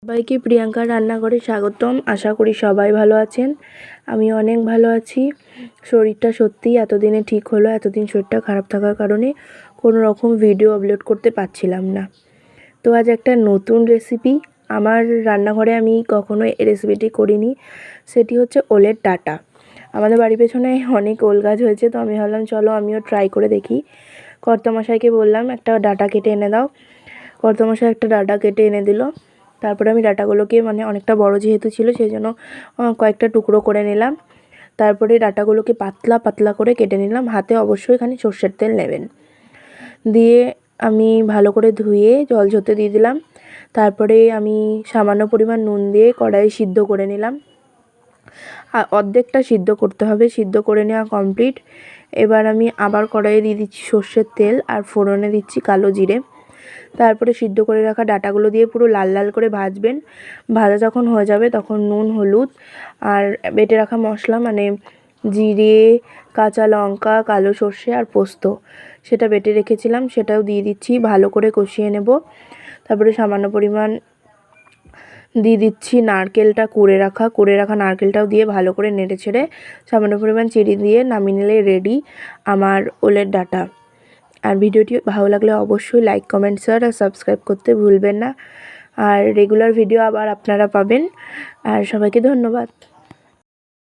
সবাইকে প্রিয়াঙ্কার রান্নাঘরে স্বাগতম। আশা করি সবাই ভালো আছেন। আমি অনেক ভালো আছি। শরীরটা সত্যিই এতদিনে ঠিক হলো। এতদিন শরীরটা খারাপ থাকার কারণে কোনো রকম ভিডিও আপলোড করতে পারছিলাম না। তো আজ একটা নতুন রেসিপি আমার রান্নাঘরে, আমি কখনো এই রেসিপিটি করিনি। সেটি হচ্ছে ওলের ডাঁটা। আমাদের বাড়ির পেছনে অনেক ওল গাছ হয়েছে, তো আমি ভাবলাম চলো আমিও ট্রাই করে দেখি। কর্তামশাইকে বললাম একটা ডাঁটা কেটে এনে দাও। কর্তামশাই একটা ডাঁটা কেটে এনে দিল। তারপরে আমি ডাঁটাগুলোকে অনেকটা বড় যেহেতু ছিল সেই জন্য কয়েকটা টুকরো করে নিলাম। তারপরে ডাঁটাগুলোকে পাতলা পাতলা করে কেটে নিলাম। হাতে অবশ্যই এখানে সর্ষের তেল নেবেন। দিয়ে আমি ভালো করে ধুয়ে জল ঝরতে দিয়ে দিলাম। তারপরে আমি সামান্য পরিমাণ নুন দিয়ে কড়াই সিদ্ধ করে নিলাম। আর অর্ধেকটা সিদ্ধ করতে হবে। সিদ্ধ করে নেওয়া কমপ্লিট। এবার আমি আবার কড়াইয়ে দিয়ে দিচ্ছি সর্ষের তেল আর ফোড়নে দিচ্ছি কালো জিরে। তারপরে সিদ্ধ করে রাখা ডাঁটাগুলো দিয়ে পুরো লাল লাল করে ভাজবেন। ভাজা যখন হয়ে যাবে তখন নুন, হলুদ আর বেটে রাখা মশলা জিরে, কাঁচা লঙ্কা, কালো সর্ষে আর পোস্ত সেটা বেটে রেখেছিলাম, সেটাও দিয়ে দিচ্ছি। ভালো করে কষিয়ে নেব। তারপরে সামান্য পরিমাণ দিয়ে দিচ্ছি নারকেলটা কুড়ে রাখা নারকেলটাও দিয়ে ভালো করে নেড়ে ছেড়ে সামান্য পরিমাণ চিনি দিয়ে নামিয়ে নিলে রেডি আমার ওলের ডাঁটা। আর ভিডিওটি ভালো লাগলে অবশ্যই লাইক, কমেন্ট, শেয়ার আর সাবস্ক্রাইব করতে ভুলবেন না। আর রেগুলার ভিডিও আবার আপনারা পাবেন। আর সবাইকে ধন্যবাদ।